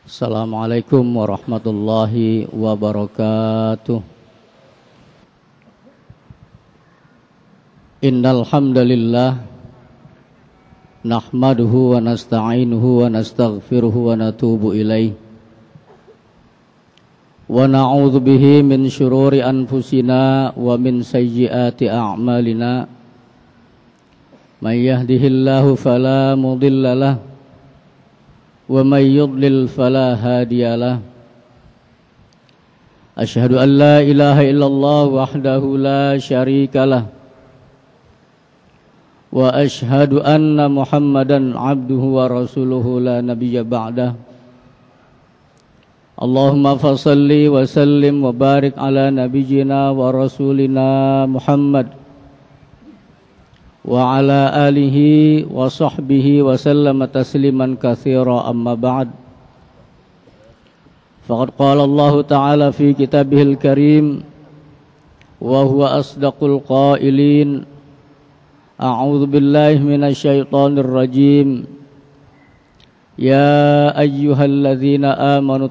Assalamualaikum warahmatullahi wabarakatuh. Innal hamdalillah nahmaduhu wa nasta'inuhu wa nastaghfiruhu wa natubu ilaih. Wa na'udzu bihi min syururi anfusina wa min sayyiati a'malina. May yahdihillahu fala mudilla lahu wa may yudlil fala hadiyalah. Asyhadu an la ilaha illallah wahdahu la syarikalah wa asyhadu anna Muhammadan abduhu wa rasuluhu la nabiyya ba'dah. Allahumma fassalli wa sallim wa barik ala nabiyyina wa rasulina Muhammad wa ala alihi wa sahbihi wa sallama tasliman katsira, amma ba'd. Faqad qala Allah ta'ala fi kitabihil karim wa huwa asdaqul qailin. A'udzu billahi minasy syaithanir rajim. Ya ayyuhalladzina amanu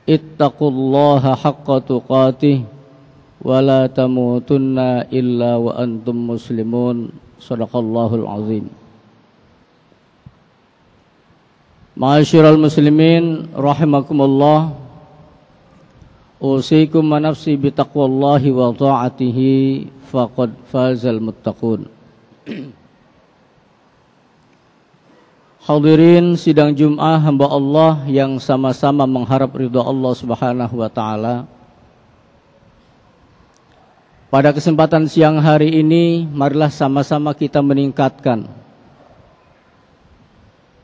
ittaqullaha haqqa tuqatih wa la tamutunna illa wa antum muslimun. Shadaqallahul azim. Ma'asyiral muslimin rahimakumullah, usikum wa nafsi bitaqwallahi wa ta'atihi faqad fazal muttaqun. Hadirin sidang Jum'ah hamba Allah yang sama-sama mengharap ridha Allah Subhanahu wa taala. Pada kesempatan siang hari ini, marilah sama-sama kita meningkatkan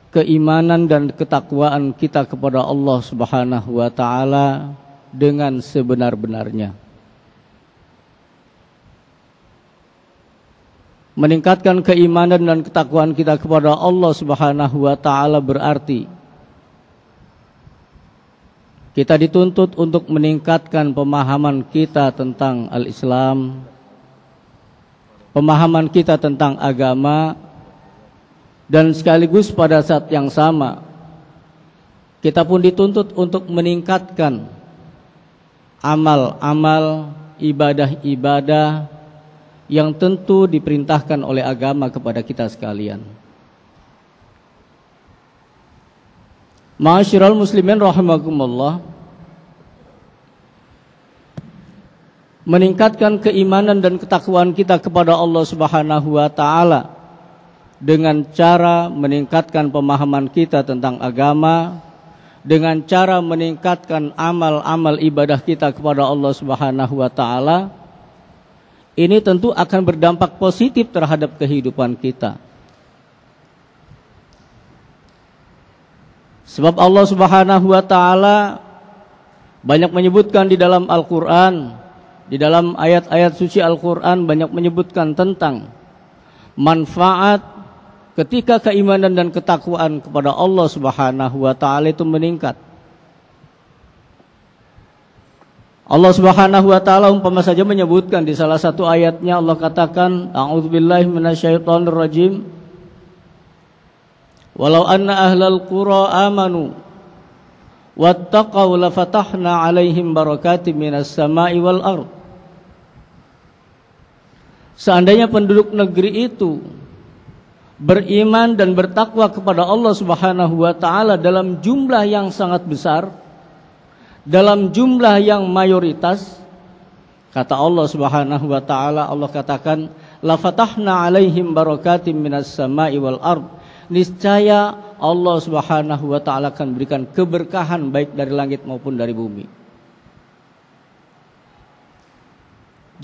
keimanan dan ketakwaan kita kepada Allah Subhanahu wa taala dengan sebenar-benarnya. Meningkatkan keimanan dan ketakwaan kita kepada Allah Subhanahu wa taala berarti kita dituntut untuk meningkatkan pemahaman kita tentang al-Islam, pemahaman kita tentang agama, dan sekaligus pada saat yang sama kita pun dituntut untuk meningkatkan amal-amal, ibadah-ibadah yang tentu diperintahkan oleh agama kepada kita sekalian. Ma'asyiral muslimin rahimakumullah, meningkatkan keimanan dan ketakwaan kita kepada Allah Subhanahu wa taala dengan cara meningkatkan pemahaman kita tentang agama, dengan cara meningkatkan amal-amal ibadah kita kepada Allah Subhanahu wa taala, ini tentu akan berdampak positif terhadap kehidupan kita. Sebab Allah Subhanahu wa taala banyak menyebutkan di dalam Al-Qur'an, di dalam ayat-ayat suci Al-Qur'an banyak menyebutkan tentang manfaat ketika keimanan dan ketakwaan kepada Allah Subhanahu wa taala itu meningkat. Allah Subhanahu wa taala umpama saja menyebutkan di salah satu ayatnya, Allah katakan, a'udzubillahi minasyaitonir rajim. Walau anna ahlal qura amanu wattaqau lafatahna alaihim barakatim minas sama'i wal ard. Seandainya penduduk negeri itu beriman dan bertakwa kepada Allah Subhanahu wa taala dalam jumlah yang sangat besar, dalam jumlah yang mayoritas, kata Allah Subhanahu wa taala, Allah katakan, lafatahna alaihim barakatim minas sama'i wal ard. Niscaya Allah Subhanahu wa taala akan berikan keberkahan baik dari langit maupun dari bumi.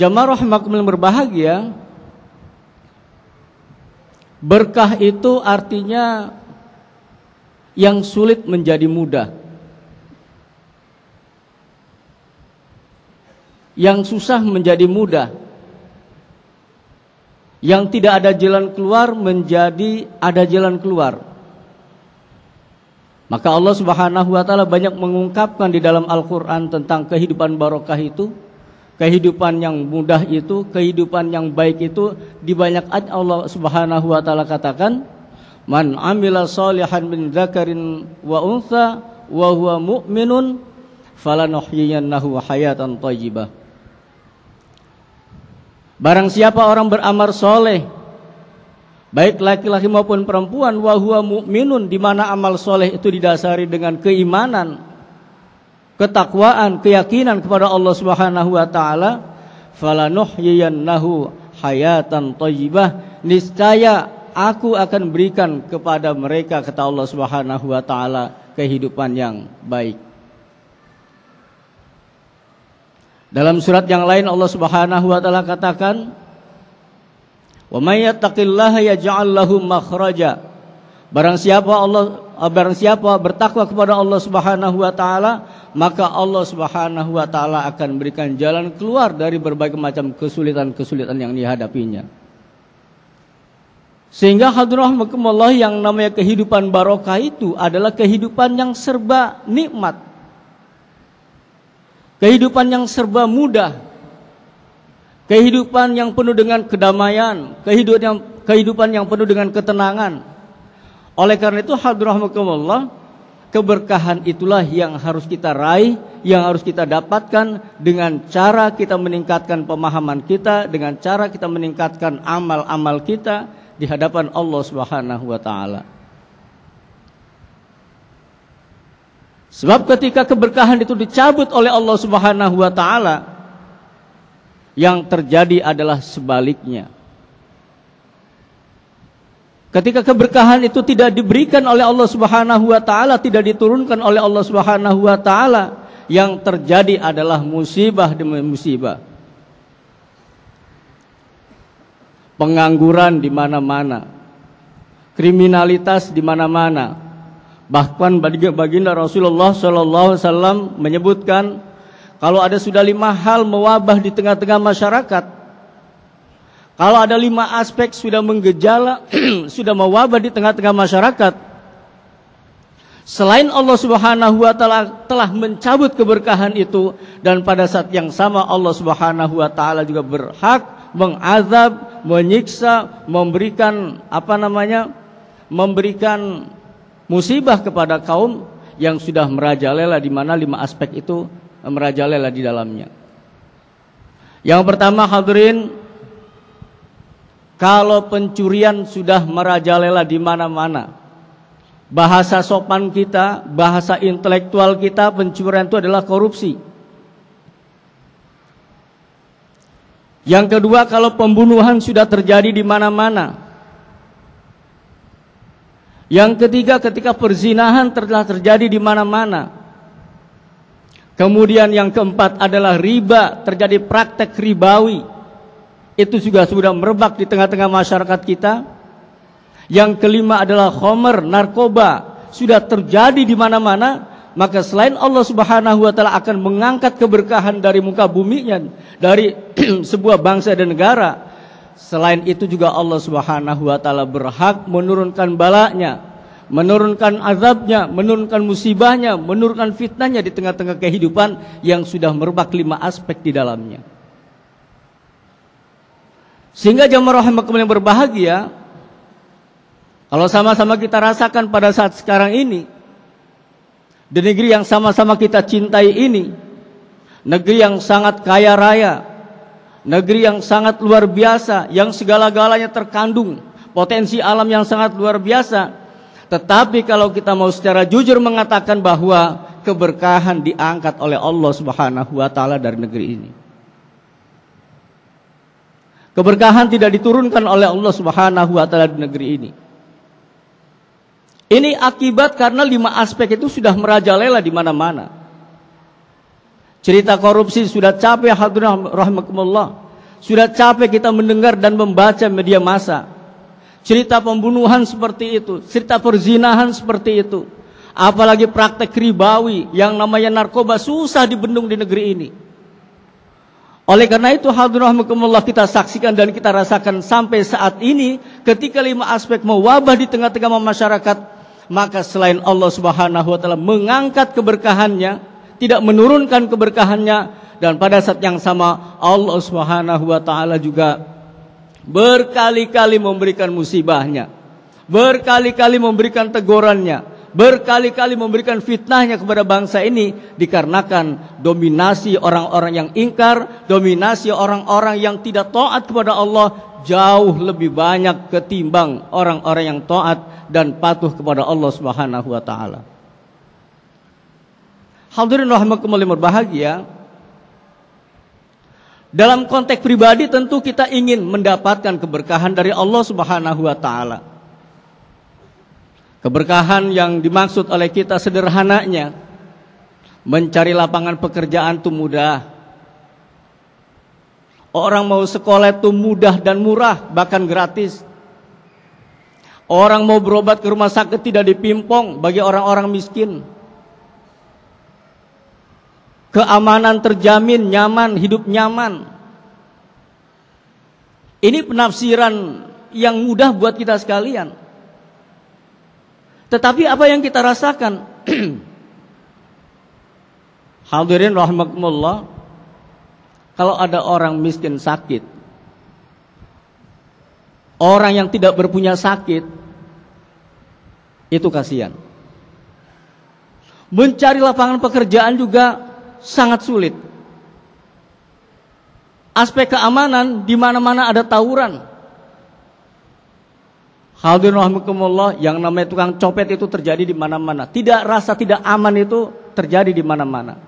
Jamaah rahimakumullah berbahagia, berkah itu artinya yang sulit menjadi mudah, yang susah menjadi mudah, yang tidak ada jalan keluar menjadi ada jalan keluar. Maka Allah Subhanahu wa taala banyak mengungkapkan di dalam Al-Qur'an tentang kehidupan barokah itu, kehidupan yang mudah itu, kehidupan yang baik itu. Di banyak ayat Allah Subhanahu wa taala katakan, Man amila salihan min dzakarin wa untha wa huwa mu'minun falanuhyiyannahu hayatan thayyibah. Barang siapa orang beramal soleh, baik laki-laki maupun perempuan, wa huwa mu'minun, di mana amal soleh itu didasari dengan keimanan, ketakwaan, keyakinan kepada Allah Subhanahu wa taala, falanuhyiyannahu hayatan thayyibah, niscaya aku akan berikan kepada mereka, kata Allah Subhanahu wa taala, kehidupan yang baik. Dalam surat yang lain Allah Subhanahu wa taala katakan, "Wa may yattaqillaha yaj'al lahu makhraja." Barang siapa bertakwa kepada Allah Subhanahu wa taala, maka Allah Subhanahu wa taala akan berikan jalan keluar dari berbagai macam kesulitan-kesulitan yang dihadapinya. Sehingga hadirin rahimakumullah, yang namanya kehidupan barokah itu adalah kehidupan yang serba nikmat. Kehidupan yang serba mudah, kehidupan yang penuh dengan kedamaian, kehidupan yang penuh dengan ketenangan. Oleh karena itu hadirin rahimakumullah, keberkahan itulah yang harus kita raih, yang harus kita dapatkan dengan cara kita meningkatkan pemahaman kita, dengan cara kita meningkatkan amal-amal kita di hadapan Allah Subhanahu wa taala. Sebab ketika keberkahan itu dicabut oleh Allah Subhanahu wa taala, yang terjadi adalah sebaliknya. Ketika keberkahan itu tidak diberikan oleh Allah Subhanahu wa taala, tidak diturunkan oleh Allah Subhanahu wa taala, yang terjadi adalah musibah demi musibah. Pengangguran di mana-mana, kriminalitas di mana-mana. Bahkan baginda Rasulullah SAW menyebutkan, kalau ada sudah 5 hal mewabah di tengah-tengah masyarakat, kalau ada 5 aspek sudah menggejala, sudah mewabah di tengah-tengah masyarakat, selain Allah Subhanahu wa taala telah mencabut keberkahan itu, dan pada saat yang sama Allah Subhanahu wa taala juga berhak mengazab, menyiksa, memberikan memberikan musibah kepada kaum yang sudah merajalela, di mana 5 aspek itu merajalela di dalamnya. Yang pertama hadirin, kalau pencurian sudah merajalela di mana-mana, bahasa sopan kita, bahasa intelektual kita, pencurian itu adalah korupsi. Yang kedua, kalau pembunuhan sudah terjadi di mana-mana. Yang ketiga, ketika perzinahan telah terjadi di mana-mana. Kemudian yang keempat adalah riba, terjadi praktek ribawi. Itu juga sudah merebak di tengah-tengah masyarakat kita. Yang kelima adalah khamr, narkoba, sudah terjadi di mana-mana. Maka selain Allah Subhanahu wa taala akan mengangkat keberkahan dari muka buminya, dari sebuah bangsa dan negara, selain itu juga Allah Subhanahu wa taala berhak menurunkan balanya, menurunkan azabnya, menurunkan musibahnya, menurunkan fitnahnya di tengah-tengah kehidupan yang sudah merebak 5 aspek di dalamnya. Sehingga jamaah rahimakumullah yang berbahagia, kalau sama-sama kita rasakan pada saat sekarang ini, di negeri yang sama-sama kita cintai ini, negeri yang sangat kaya raya, negeri yang sangat luar biasa, yang segala-galanya terkandung, potensi alam yang sangat luar biasa. Tetapi kalau kita mau secara jujur mengatakan bahwa keberkahan diangkat oleh Allah Subhanahu wa taala dari negeri ini. Keberkahan tidak diturunkan oleh Allah Subhanahu wa taala di negeri ini. Ini akibat karena 5 aspek itu sudah merajalela di mana-mana. Cerita korupsi sudah capek hadirin rahimakumullah. Sudah capek kita mendengar dan membaca media massa. Cerita pembunuhan seperti itu, cerita perzinahan seperti itu. Apalagi praktek ribawi yang namanya narkoba susah dibendung di negeri ini. Oleh karena itu hadirin rahimakumullah, kita saksikan dan kita rasakan sampai saat ini, ketika 5 aspek mewabah di tengah-tengah masyarakat, maka selain Allah Subhanahu wa taala mengangkat keberkahannya, tidak menurunkan keberkahannya, dan pada saat yang sama Allah Subhanahu wa taala juga berkali-kali memberikan musibahnya, berkali-kali memberikan tegurannya, berkali-kali memberikan fitnahnya kepada bangsa ini, dikarenakan dominasi orang-orang yang ingkar, dominasi orang-orang yang tidak taat kepada Allah jauh lebih banyak ketimbang orang-orang yang taat dan patuh kepada Allah Subhanahu wa taala. Hadirin rahimakumullah berbahagia, dalam konteks pribadi tentu kita ingin mendapatkan keberkahan dari Allah Subhanahu wa taala. Keberkahan yang dimaksud oleh kita sederhananya, mencari lapangan pekerjaan itu mudah. Orang mau sekolah itu mudah dan murah, bahkan gratis. Orang mau berobat ke rumah sakit tidak dipimpong bagi orang-orang miskin. Keamanan terjamin, nyaman, hidup nyaman. Ini penafsiran yang mudah buat kita sekalian. Tetapi apa yang kita rasakan? Hadirin rahimakumullah, kalau ada orang miskin sakit, orang yang tidak berpunya sakit, itu kasihan. Mencari lapangan pekerjaan juga sangat sulit. Aspek keamanan, di mana-mana ada tawuran. Hadirin rahimakumullah, yang namanya tukang copet itu terjadi di mana-mana. Rasa tidak aman itu terjadi di mana-mana.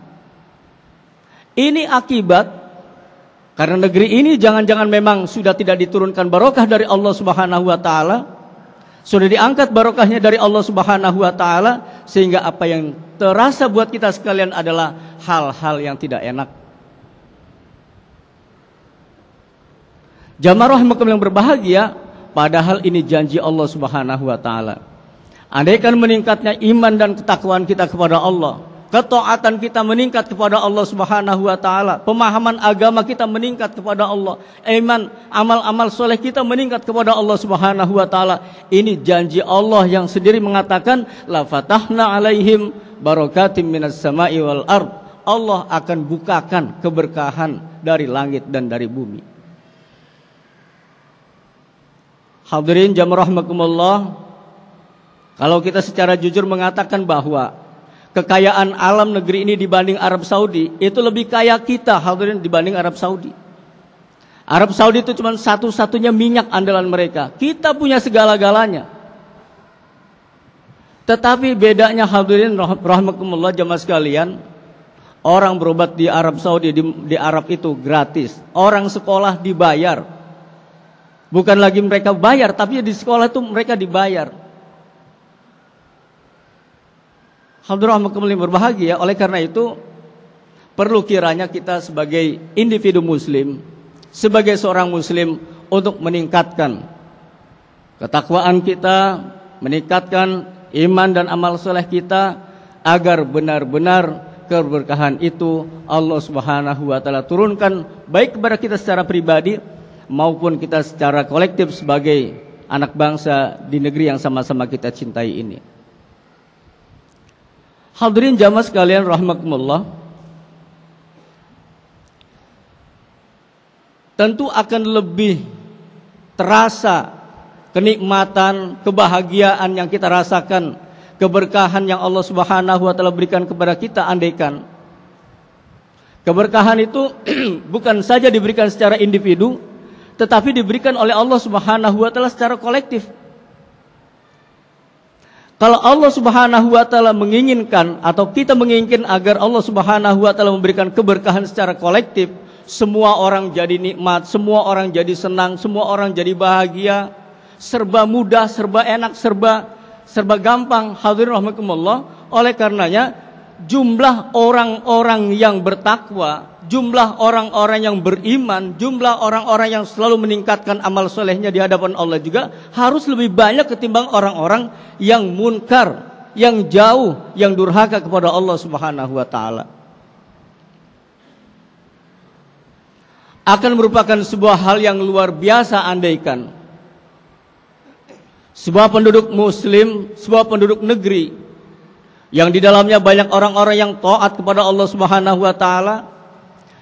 Ini akibat karena negeri ini jangan-jangan memang sudah tidak diturunkan barokah dari Allah Subhanahu wa taala, sudah diangkat barokahnya dari Allah Subhanahu wa taala, sehingga apa yang terasa buat kita sekalian adalah hal-hal yang tidak enak. Jamaah rahimakumullah yang berbahagia, padahal ini janji Allah Subhanahu wa taala. Andaikan meningkatnya iman dan ketakwaan kita kepada Allah, ketaatan kita meningkat kepada Allah Subhanahu wa taala, pemahaman agama kita meningkat kepada Allah, iman, amal-amal soleh kita meningkat kepada Allah Subhanahu wa taala. Ini janji Allah yang sendiri mengatakan, la fatahna alaihim barakatim minas sama'i wal ard. Allah akan bukakan keberkahan dari langit dan dari bumi. Hadirin jamaah rahimakumullah, kalau kita secara jujur mengatakan bahwa kekayaan alam negeri ini dibanding Arab Saudi, itu lebih kaya kita hadirin dibanding Arab Saudi. Arab Saudi itu cuma satu-satunya minyak andalan mereka. Kita punya segala-galanya. Tetapi bedanya hadirin rahimakumullah jamaah sekalian, orang berobat di Arab Saudi, di Arab itu gratis. Orang sekolah dibayar. Bukan lagi mereka bayar, tapi di sekolah itu mereka dibayar. Alhamdulillah berbahagia. Oleh karena itu perlu kiranya kita sebagai individu muslim, sebagai seorang muslim, untuk meningkatkan ketakwaan kita, meningkatkan iman dan amal soleh kita, agar benar-benar keberkahan itu Allah Subhanahu wa taala turunkan baik kepada kita secara pribadi maupun kita secara kolektif sebagai anak bangsa di negeri yang sama-sama kita cintai ini. Hadirin jamaah sekalian rahimakumullah, tentu akan lebih terasa kenikmatan, kebahagiaan yang kita rasakan, keberkahan yang Allah Subhanahu wa taala berikan kepada kita andaikan keberkahan itu bukan saja diberikan secara individu, tetapi diberikan oleh Allah Subhanahu wa taala secara kolektif. Kalau Allah Subhanahu wa taala menginginkan atau kita menginginkan agar Allah Subhanahu wa taala memberikan keberkahan secara kolektif, semua orang jadi nikmat, semua orang jadi senang, semua orang jadi bahagia, serba mudah, serba enak, serba gampang. Hadirin rahimakumullah, oleh karenanya jumlah orang-orang yang bertakwa, jumlah orang-orang yang beriman, jumlah orang-orang yang selalu meningkatkan amal solehnya di hadapan Allah juga harus lebih banyak ketimbang orang-orang yang munkar, yang jauh, yang durhaka kepada Allah Subhanahu wa taala. Akan merupakan sebuah hal yang luar biasa andaikan sebuah penduduk muslim, sebuah penduduk negeri yang di dalamnya banyak orang-orang yang taat kepada Allah Subhanahu wa taala,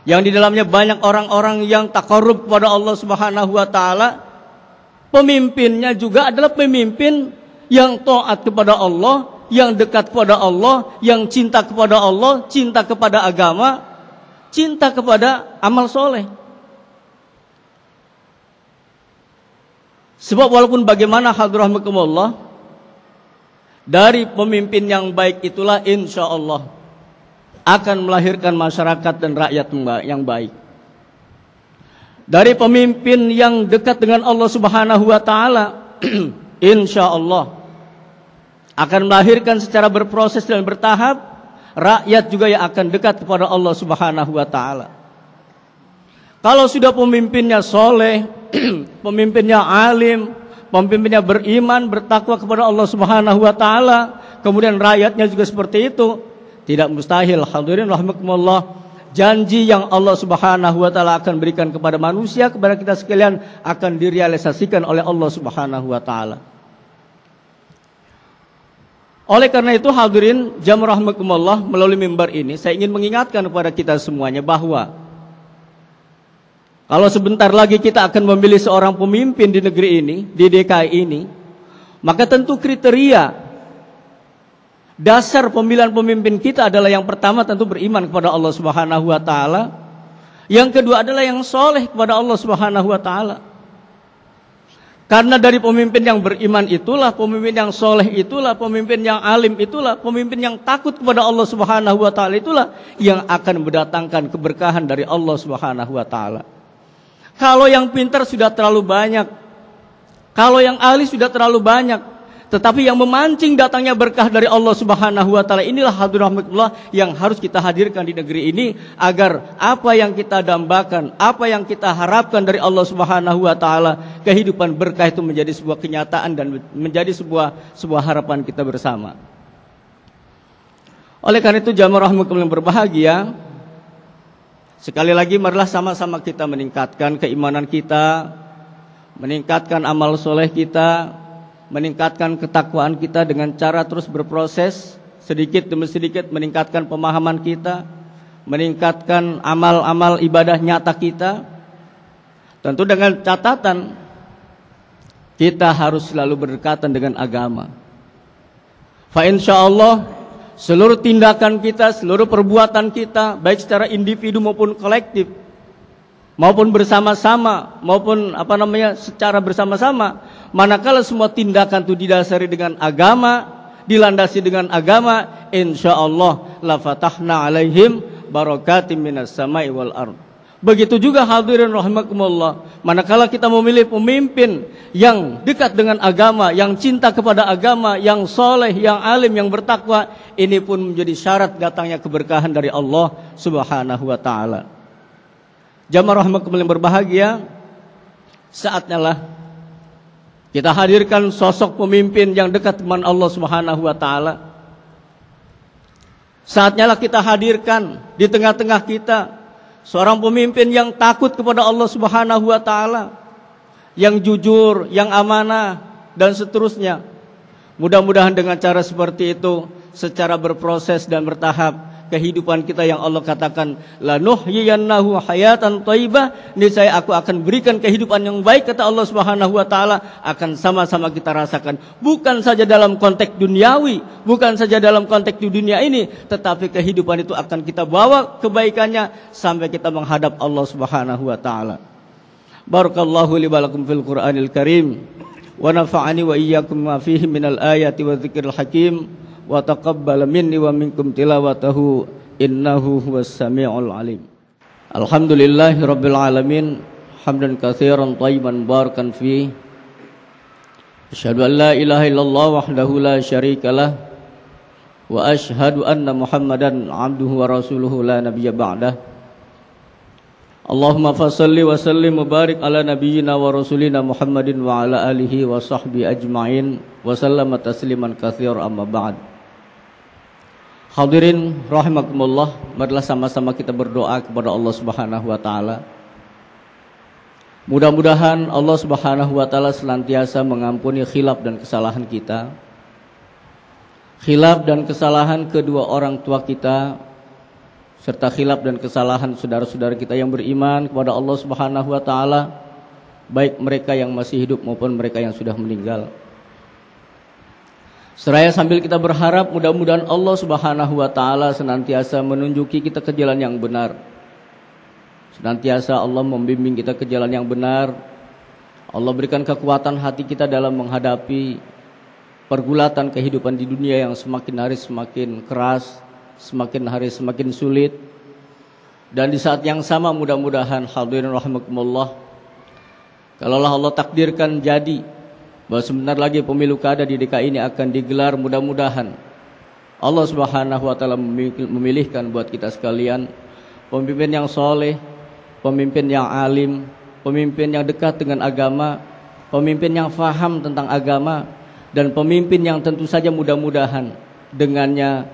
yang di dalamnya banyak orang-orang yang taqarrub kepada Allah Subhanahu wa taala, Pemimpinnya juga adalah pemimpin yang taat kepada Allah, yang dekat kepada Allah, yang cinta kepada Allah, cinta kepada agama, cinta kepada amal soleh. Sebab walaupun bagaimana hadrahmakumullah, dari pemimpin yang baik itulah insya Allah akan melahirkan masyarakat dan rakyat yang baik. Dari pemimpin yang dekat dengan Allah Subhanahu wa taala, insya Allah akan melahirkan secara berproses dan bertahap rakyat juga yang akan dekat kepada Allah Subhanahu wa taala. Kalau sudah pemimpinnya soleh, pemimpinnya alim, pemimpinnya beriman, bertakwa kepada Allah Subhanahu wa taala, kemudian rakyatnya juga seperti itu, tidak mustahil hadirin rahimakumullah, janji yang Allah Subhanahu wa taala akan berikan kepada manusia, kepada kita sekalian akan direalisasikan oleh Allah Subhanahu wa taala. Oleh karena itu hadirin jamaah rahimakumullah, melalui mimbar ini saya ingin mengingatkan kepada kita semuanya bahwa kalau sebentar lagi kita akan memilih seorang pemimpin di negeri ini, di DKI ini, maka tentu kriteria dasar pemilihan pemimpin kita adalah yang pertama tentu beriman kepada Allah Subhanahu wa taala. Yang kedua adalah yang soleh kepada Allah Subhanahu wa taala. Karena dari pemimpin yang beriman itulah, pemimpin yang soleh itulah, pemimpin yang alim itulah, pemimpin yang takut kepada Allah Subhanahu wa taala itulah yang akan mendatangkan keberkahan dari Allah Subhanahu wa taala. Kalau yang pintar sudah terlalu banyak, kalau yang ahli sudah terlalu banyak, tetapi yang memancing datangnya berkah dari Allah Subhanahu wa taala inilah hadrahmatullah yang harus kita hadirkan di negeri ini, agar apa yang kita dambakan, apa yang kita harapkan dari Allah Subhanahu wa taala, kehidupan berkah itu menjadi sebuah kenyataan dan menjadi sebuah harapan kita bersama. Oleh karena itu jamaah rahmatullah yang berbahagia, sekali lagi marilah sama-sama kita meningkatkan keimanan kita, meningkatkan amal soleh kita, meningkatkan ketakwaan kita dengan cara terus berproses, sedikit demi sedikit meningkatkan pemahaman kita, meningkatkan amal-amal ibadah nyata kita. Tentu dengan catatan kita harus selalu berdekatan dengan agama. Fa insyaallah seluruh tindakan kita, seluruh perbuatan kita, baik secara individu maupun kolektif, maupun bersama-sama, maupun secara bersama-sama, manakala semua tindakan itu didasari dengan agama, dilandasi dengan agama, insyaallah la fatahna alaihim barakatim minas samai wal ard. Begitu juga hadirin rahimakumullah, manakala kita memilih pemimpin yang dekat dengan agama, yang cinta kepada agama, yang soleh, yang alim, yang bertakwa, ini pun menjadi syarat datangnya keberkahan dari Allah Subhanahu wa taala. Jamaah rahimakumullah yang berbahagia, saatnya lah kita hadirkan sosok pemimpin yang dekat dengan Allah Subhanahu wa taala. Saatnya lah kita hadirkan di tengah-tengah kita seorang pemimpin yang takut kepada Allah Subhanahu wa taala, yang jujur, yang amanah dan seterusnya. Mudah-mudahan dengan cara seperti itu, secara berproses dan bertahap, kehidupan kita yang Allah katakan lanuhyiyannahu hayatan thayyibah, niscaya aku akan berikan kehidupan yang baik, kata Allah Subhanahu wa taala, akan sama-sama kita rasakan, bukan saja dalam konteks duniawi, bukan saja dalam konteks di dunia ini, tetapi kehidupan itu akan kita bawa kebaikannya sampai kita menghadap Allah Subhanahu wa taala. Barakallahu li wa lakum fil Qur'anil Karim wa nafa'ani wa iyyakum ma fihi minal ayati wa dzikril hakim wa taqabbal minni wa minkum tilawatahu innahu huwas samiul alim. Alhamdulillahi rabbil alamin, hamdan katsiran thayyiban barakan fi. Asyhadu an la ilaha illallah wahdahu la syarikalah wa asyhadu anna Muhammadan abduhu wa rasuluhu la nabiyya ba'dah. Allahumma fassalli wa sallim wa barik ala nabiyyina wa rasulina Muhammadin wa ala alihi wa sahbihi ajma'in wa sallama tasliman katsiran amma ba'd. Hadirin rahimakumullah, marilah sama-sama kita berdoa kepada Allah Subhanahu wa taala. Mudah-mudahan Allah Subhanahu wa taala senantiasa mengampuni khilaf dan kesalahan kita. Khilaf dan kesalahan kedua orang tua kita, serta khilaf dan kesalahan saudara-saudara kita yang beriman kepada Allah Subhanahu wa taala, baik mereka yang masih hidup maupun mereka yang sudah meninggal. Seraya sambil kita berharap mudah-mudahan Allah Subhanahu wa taala senantiasa menunjuki kita ke jalan yang benar. Senantiasa Allah membimbing kita ke jalan yang benar. Allah berikan kekuatan hati kita dalam menghadapi pergulatan kehidupan di dunia yang semakin hari semakin keras, semakin hari semakin sulit. Dan di saat yang sama mudah-mudahan hadirin rahimakumullah, kalaulah Allah takdirkan jadi bahwa sebentar lagi pemilu kada di DKI ini akan digelar, mudah-mudahan Allah Subhanahu wa taala memilihkan buat kita sekalian pemimpin yang soleh, pemimpin yang alim, pemimpin yang dekat dengan agama, pemimpin yang faham tentang agama, dan pemimpin yang tentu saja mudah-mudahan dengannya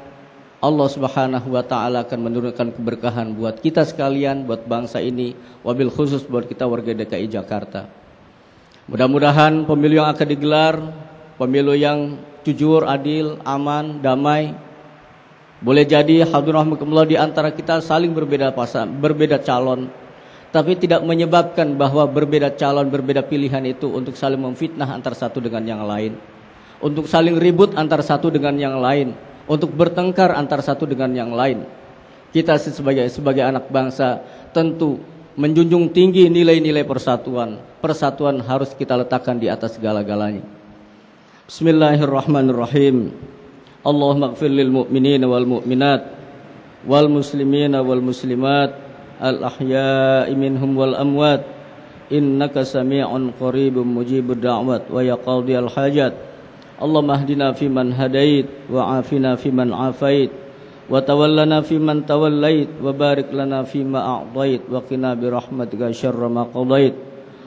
Allah Subhanahu wa taala akan menurunkan keberkahan buat kita sekalian, buat bangsa ini, wabil khusus buat kita warga DKI Jakarta. Mudah-mudahan pemilu yang akan digelar, pemilu yang jujur, adil, aman, damai. Boleh jadi hadirin rahimakumullah di antara kita saling berbeda calon, tapi tidak menyebabkan bahwa berbeda calon, berbeda pilihan itu untuk saling memfitnah antara satu dengan yang lain, untuk saling ribut antara satu dengan yang lain, untuk bertengkar antara satu dengan yang lain. Kita sebagai anak bangsa tentu menjunjung tinggi nilai-nilai persatuan. Persatuan harus kita letakkan di atas segala-galanya. Bismillahirrahmanirrahim. Allahumma ighfir lil mu'minina wal mu'minat wal muslimina wal muslimat al ahya'i minhum wal amwat innaka sami'un qaribun mujibud da'wat wa yaqdiyal hajat. Allahumma hdina fiman hadait wa afina fiman afait wa tawallana fiman tawallait wa barik lana fima a'tait wa qina bi rahmatika syarra ma qadait.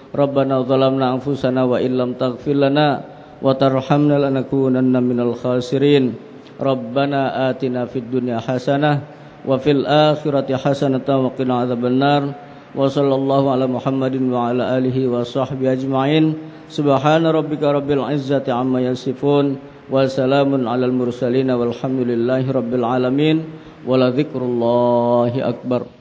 Rabbana zalamna anfusana wa illam taghfir lana wa tarhamna lanakunanna minal khasirin. Rabbana atina fid dunya hasanah wa fil akhirati hasanatan wa qina adzabannar. Wa sallallahu ala Muhammadin wa ala alihi wa sahbihi ajma'in. Subhana rabbika rabbil izzati amma yasifun wa salamun alal mursalin walhamdulillahi rabbil alamin. Wa la dzikrullahi akbar.